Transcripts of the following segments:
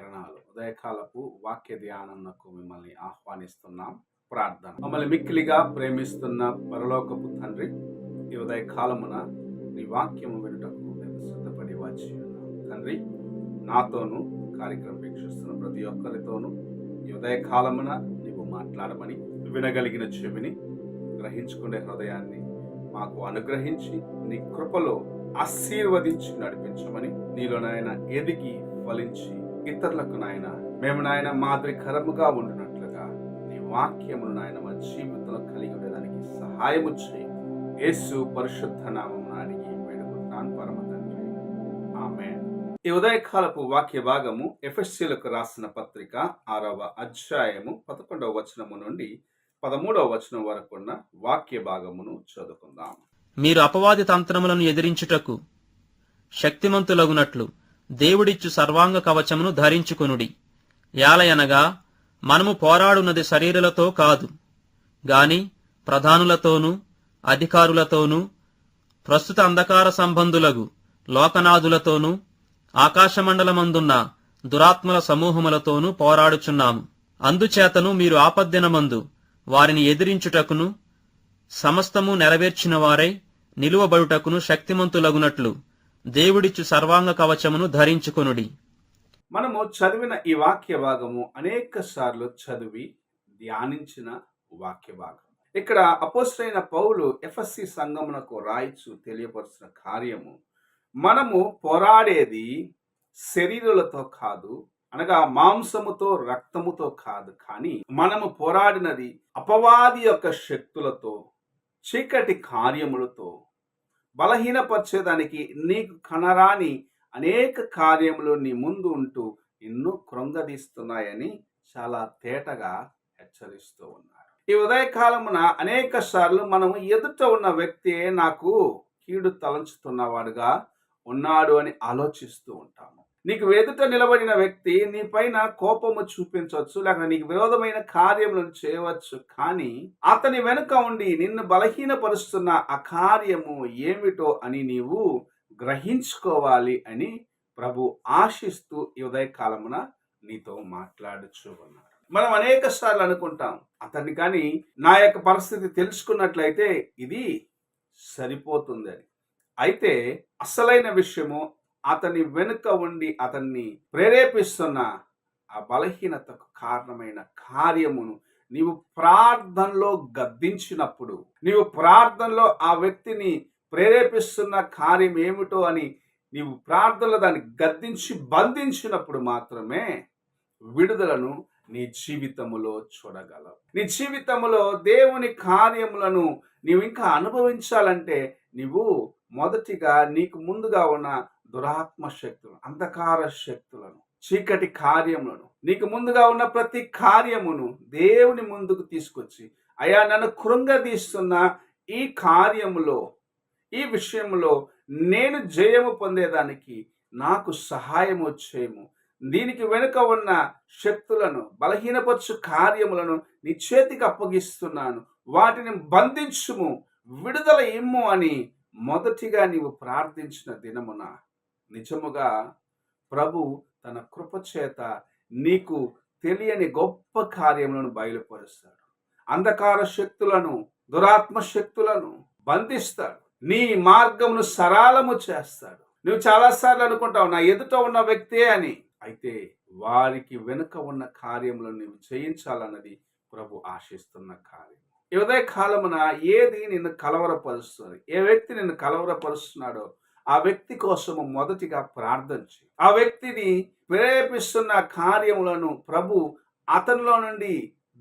శరణాలు. ఉదయకాలపు వాక్య ధ్యానంకు మిమ్మల్ని ఆహ్వానిస్తున్నాం. ప్రార్థన. మమ్మల్ని మిక్కిలిగా ప్రేమిస్తున్న పరలోకపు తండ్రి, ఈ ఉదయకాలమున నీ వాక్యము వినుటకు మేము సిద్ధపడి వచ్చి ఉన్నాం. తండ్రి, నాతోనూ కార్యక్రమం వీక్షిస్తున్న ప్రతి ఒక్కరితోనూ ఈ ఉదయకాలమున నీవు మాట్లాడమని, వినగలిగిన చెవిని, గ్రహించుకునే హృదయాన్ని మాకు అనుగ్రహించి నీ కృపలో ఆశీర్వదించి నడిపించమని, నీలో నాయన ఎదిగి ఫలించి ఇతరులకు నాయన మేము నాయన మాదిరికరముగా ఉండినట్లుగా నీ వాక్యమును నాయన మా జీవితంలో కలిగి ఉండడానికి సహాయము చేయి. యేసు పరిశుద్ధ నామమున అడిగి వేడుకుంటున్నాను పరమ తండ్రి, ఆమేన్. ఈ ఉదయకాలపు వాక్య భాగము ఎఫెసీయులకు రాసిన పత్రిక 6వ అధ్యాయము 11వ వచనము నుండి 13వ వచనం వరకు ఉన్న వాక్య భాగమును చదువుకుందాం. మీరు అపవాది తంత్రములను ఎదిరించుటకు శక్తిమంతులగునట్లు దేవుడిచ్చు సర్వాంగ కవచమును ధరించుకొనుడి. యాలయనగా మనము పోరాడున్నది శరీరులతో కాదు, గాని ప్రధానులతోనూ అధికారులతోనూ ప్రస్తుత అంధకార సంబంధులగు లోకనాథులతోనూ ఆకాశమండలమందున్న దురాత్మల సమూహములతోనూ పోరాడుచున్నాము. అందుచేతను మీరు ఆపద్దినమందు వారిని ఎదిరించుటకును సమస్తము నెరవేర్చిన వారై నిలువబడుటకును శక్తిమంతులగునట్లు దేవుడిచ్చు సర్వాంగ కవచమును ధరించుకొనుడి. మనము చదివిన ఈ వాక్య భాగము అనేక సార్లు చదివి ధ్యానించిన వాక్య భాగం. ఇక్కడ అపోస్తలుడైన పౌలు ఎఫెసీ సంఘమునకు రాయిచు తెలియపరుచిన కార్యము, మనము పోరాడేది శరీరులతో కాదు, అనగా మాంసముతో రక్తముతో కాదు, కానీ మనము పోరాడినది అపవాది యొక్క శక్తులతో, చీకటి కార్యములతో, బలహీనపరిచేదానికి నీకు కనరాని అనేక కార్యములు నీ ముందు ఉంటూ నిన్ను కృంగదీస్తున్నాయని చాలా తేటగా హెచ్చరిస్తూ ఉన్నారు. ఈ ఉదయకాలమున అనేక సార్లు మనము ఎదుట ఉన్న వ్యక్తి నాకు కీడు తలంచుతున్నవాడుగా ఉన్నాడు అని ఆలోచిస్తూ ఉంటాము. నీకు ఎదుట నిలబడిన వ్యక్తి నీ పైన కోపము చూపించవచ్చు, లేక నీకు విరోధమైన కార్యములను చేయవచ్చు, కానీ అతని వెనుక ఉండి నిన్ను బలహీనపరుస్తున్న ఆ కార్యము ఏమిటో అని నీవు గ్రహించుకోవాలి అని ప్రభు ఆశిస్తూ ఈ ఉదయకాలమున నీతో మాట్లాడుచూ ఉన్నారు. మనం అనేక సార్లు అనుకుంటాం, అతన్ని కానీ నా యొక్క పరిస్థితి తెలుసుకున్నట్లయితే ఇది సరిపోతుందని. అయితే అసలైన విషయము, అతని వెనుక ఉండి అతన్ని ప్రేరేపిస్తున్న ఆ బలహీనతకు కారణమైన కార్యమును నీవు ప్రార్థనలో గద్దించినప్పుడు, నీవు ప్రార్థనలో ఆ వ్యక్తిని ప్రేరేపిస్తున్న కార్యం ఏమిటో అని నీవు ప్రార్థనలో దాన్ని గద్దించి బంధించినప్పుడు మాత్రమే విడుదలను నీ జీవితములో చూడగలవు. నీ జీవితములో దేవుని కార్యములను నీవు ఇంకా అనుభవించాలంటే నీవు మొదటిగా నీకు ముందుగా ఉన్న దురాత్మ శక్తులను, అంధకార శక్తులను, చీకటి కార్యములను, నీకు ముందుగా ఉన్న ప్రతి కార్యమును దేవుని ముందుకు తీసుకొచ్చి, అయ్యా నన్ను కృంగదీస్తున్న ఈ కార్యములో, ఈ విషయంలో నేను జయము పొందేదానికి నాకు సహాయము చేయము. దీనికి వెనుక ఉన్న శక్తులను, బలహీనపరచు కార్యములను నీ చేతికి అప్పగిస్తున్నాను, వాటిని బంధించుము, విడుదల ఇమ్ము అని మొదటిగా నీవు ప్రార్థించిన దినమున నిజముగా ప్రభు తన కృపచేత నీకు తెలియని గొప్ప కార్యములను బయలుపరుస్తాడు. అంధకార శక్తులను, దురాత్మ శక్తులను బంధిస్తాడు. నీ మార్గమును సరళము చేస్తాడు. నువ్వు చాలాసార్లు అనుకుంటావు నా ఎదుట ఉన్న వ్యక్తే అని, అయితే వారికి వెనుక ఉన్న కార్యములను నీవు చేయించాలన్నది ప్రభు ఆశిస్తున్న కార్యం. ఈ ఉదయ కాలమున ఏది నిన్ను కలవరపరుస్తుంది, ఏ వ్యక్తి నిన్ను కలవరపరుస్తున్నాడో ఆ వ్యక్తి కోసము మొదటిగా ప్రార్థన చేయి. ఆ వ్యక్తిని ప్రేరేపిస్తున్న కార్యములను ప్రభు అతనిలో నుండి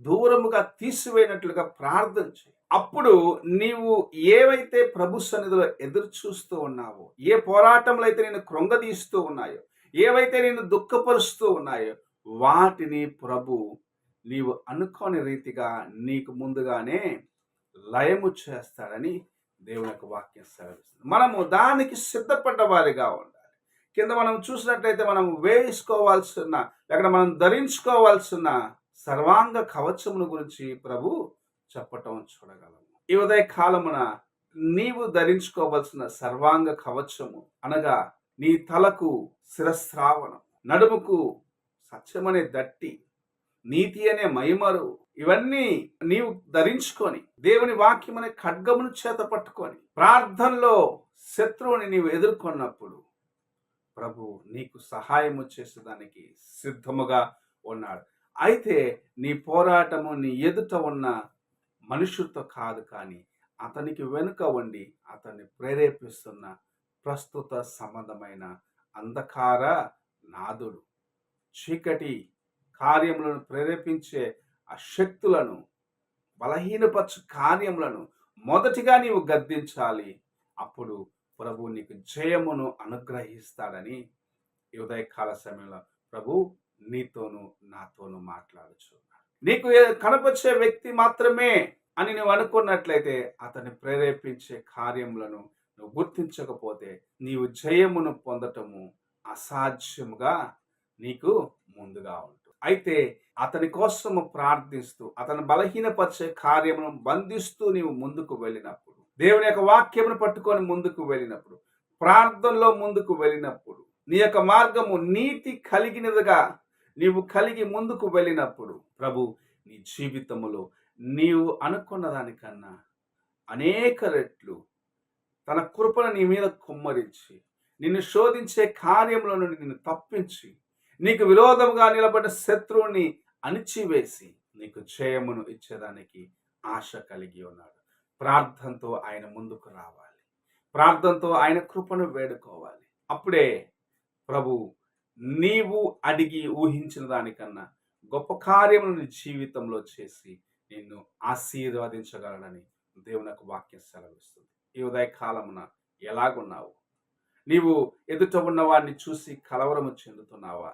దూరముగా తీసివేయనట్లుగా ప్రార్థన చేయి. అప్పుడు నీవు ఏవైతే ప్రభు సన్నిధిలో ఎదురు చూస్తూ ఉన్నావో, ఏ పోరాటంలో అయితే నిన్ను కృంగదీస్తూ ఉన్నాయో, ఏవైతే నిన్ను దుఃఖపరుస్తూ ఉన్నాయో, వాటిని ప్రభు నీవు అనుకోని రీతిగా నీకు ముందుగానే లయము చేస్తాడని దేవుని యొక్క వాక్యం సెలవిస్తుంది. మనము దానికి సిద్ధపడ్డ వారిగా ఉండాలి. కింద మనం చూసినట్లయితే మనం వేసుకోవాల్సిన, లేక మనం ధరించుకోవాల్సిన సర్వాంగ కవచమును గురించి ప్రభు చెప్పటం చూడగలము. ఈ ఉదయ కాలమున నీవు ధరించుకోవాల్సిన సర్వాంగ కవచము అనగా నీ తలకు శిరస్త్రావణం, నడుముకు సత్యమనే దట్టి, నీతి అనే మైమరు, ఇవన్నీ నీవు ధరించుకొని దేవుని వాక్యం అనే ఖడ్గమును చేత పట్టుకొని ప్రార్థనలో శత్రువుని నీవు ఎదుర్కొన్నప్పుడు ప్రభు నీకు సహాయము చేసేదానికి సిద్ధముగా ఉన్నాడు. అయితే నీ పోరాటము నీ ఎదుట ఉన్న మనుషులతో కాదు, కానీ అతనికి వెనుక ఉండి అతన్ని ప్రేరేపిస్తున్న ప్రస్తుత సంబంధమైన అంధకార నాదుడు, చీకటి కార్యములను ప్రేరేపించే ఆ శక్తులను, బలహీనపరచు కార్యములను మొదటిగా నీవు గద్దించాలి. అప్పుడు ప్రభు నీకు జయమును అనుగ్రహిస్తాడని ఈ ఉదయకాల సమయంలో ప్రభు నీతోనూ నాతోనూ మాట్లాడుచున్నాడు. నీకు కనపరిచే వ్యక్తి మాత్రమే అని నువ్వు అనుకున్నట్లయితే అతన్ని ప్రేరేపించే కార్యములను నువ్వు గుర్తించకపోతే నీవు జయమును పొందటము అసాధ్యముగా నీకు ముందుగా ఉంటుంది. అయితే అతని కోసము ప్రార్థిస్తూ అతను బలహీనపరిచే కార్యమును బంధిస్తూ నీవు ముందుకు వెళ్ళినప్పుడు, దేవుని యొక్క వాక్యమును పట్టుకొని ముందుకు వెళ్ళినప్పుడు, ప్రార్థనలో ముందుకు వెళ్ళినప్పుడు, నీ యొక్క మార్గము నీతి కలిగినదిగా నీవు కలిగి ముందుకు వెళ్ళినప్పుడు ప్రభు నీ జీవితములో నీవు అనుకున్న దానికన్నా అనేక రెట్లు తన కృపను నీ మీద కుమ్మరించి నిన్ను శోధించే కార్యంలో నుండి నిన్ను తప్పించి నీకు విరోధంగా నిలబడ్డ శత్రువుని అణిచివేసి నీకు జయమును ఇచ్చేదానికి ఆశ కలిగి ఉన్నాడు. ప్రార్థనతో ఆయన ముందుకు రావాలి, ప్రార్థనతో ఆయన కృపను వేడుకోవాలి. అప్పుడే ప్రభు నీవు అడిగి ఊహించిన దానికన్నా గొప్ప కార్యములు నీ జీవితంలో చేసి నిన్ను ఆశీర్వదించగలడని దేవుని యొక్క వాక్యం సెలవిస్తుంది. ఈ ఉదయకాలమున ఎలాగున్నావు? నీవు ఎదుట ఉన్నవాడిని చూసి కలవరము చెందుతున్నావా?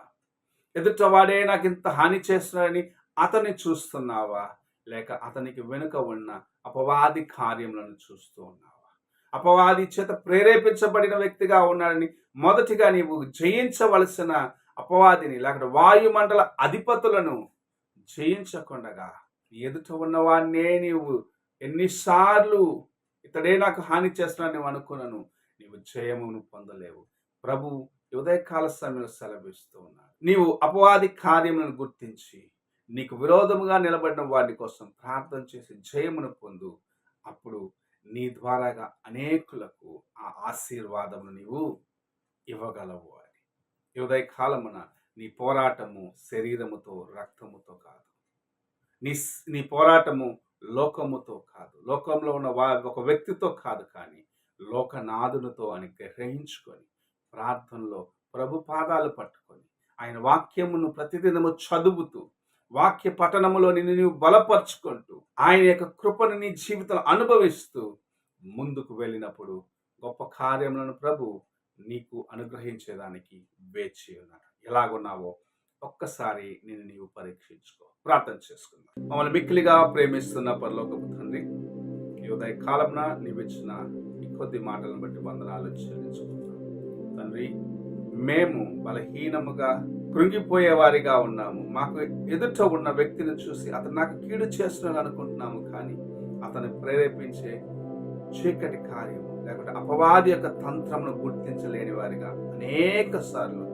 ఎదుటవాడే నాకు ఇంత హాని చేస్తున్నాడని అతన్ని చూస్తున్నావా? లేక అతనికి వెనుక ఉన్న అపవాది కార్యములను చూస్తూ ఉన్నావా? అపవాది చేత ప్రేరేపించబడిన వ్యక్తిగా ఉన్నాడని మొదటిగా నీవు జయించవలసిన అపవాదిని లేకపోతే వాయుమండల అధిపతులను జయించకుండగా ఎదుట ఉన్నవాడినే నీవు ఎన్నిసార్లు ఇతడే నాకు హాని చేస్తున్నాడు నువ్వు అనుకున్నాను, నీవు జయమును పొందలేవు. ప్రభు ఉదయకాల సమయంలో సెలవిస్తూ ఉన్నాడు. నీవు అపవాది కార్యములను గుర్తించి నీకు విరోధముగా నిలబడిన వాడి కోసం ప్రార్థన చేసి జయమును పొందు. అప్పుడు నీ ద్వారాగా అనేకులకు ఆ ఆశీర్వాదమును నీవు ఇవ్వగలవు అని. ఈ ఉదయకాలమున నీ పోరాటము శరీరముతో రక్తముతో కాదు, నీ పోరాటము లోకముతో కాదు, లోకంలో ఉన్న ఒక వ్యక్తితో కాదు, కానీ లోకనాథునితో అని గ్రహించుకొని ప్రార్థనలో ప్రభు పాదాలు పట్టుకొని ఆయన వాక్యమును ప్రతిదినము చదువుతూ వాక్య పఠనములో నిన్ను నీవు బలపరుచుకుంటూ ఆయన యొక్క కృపను నీ జీవితంలో అనుభవిస్తూ ముందుకు వెళ్ళినప్పుడు గొప్ప కార్యములను ప్రభు నీకు అనుగ్రహించేదానికి వేచి ఉన్నాడు. ఎలాగున్నావో ఒక్కసారి నేను నీవు పరీక్షించుకో. ప్రార్థన చేసుకుందాం. మమ్మల్ని మిక్కిలిగా ప్రేమిస్తున్న పరలోకపు తండ్రి, ఈ ఉదయ కాలంన నీవిచ్చిన ఈ కొద్ది మాటలను బట్టి వందనాలు చెల్లించుకుంటాం తండ్రి. మేము బలహీనముగా కృంగిపోయే వారిగా ఉన్నాము. మాకు ఎదుట ఉన్న వ్యక్తిని చూసి అతను నాకు కీడు చేస్తున్నాడు అనుకుంటున్నాము, కానీ అతను ప్రేరేపించే చీకటి కార్యం లేకపోతే అపవాది యొక్క తంత్రమును గుర్తించలేని వారిగా అనేక సార్లు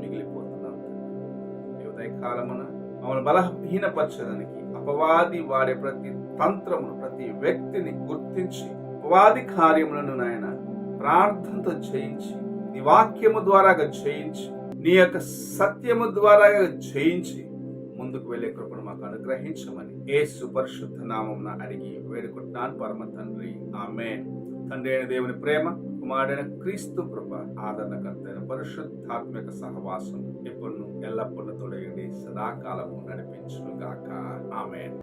మిగిలిపోతున్నాము. ఈ ఉదయకాలమున మమ్మల్ని బలహీనపరచడానికి అపవాది వాడే ప్రతి తంత్రమును ప్రతి వ్యక్తిని గుర్తించి అపవాది కార్యములను నాయన ప్రార్థనతో జయించి నీ వాక్యము ద్వారాగా జయించి నీ యొక్క సత్యము ద్వారాగా జయించి ముందుకు వెళ్ళే కృపను మాకు అనుగ్రహించమని యేసు పరిశుద్ధ నామమున అడిగి వేడుకుంటున్నాను పరమ తండ్రి, ఆమేన్. తండ్రి అయిన దేవుని ప్రేమ, కుమారుడైన క్రీస్తు కృప, ఆదరణకర్తైన పరిశుద్ధాత్మక సహవాసం ఇప్పుడు ఎల్లప్పుడూ తోడయండి, సదాకాలము నడిపించును గాక. ఆమేన్.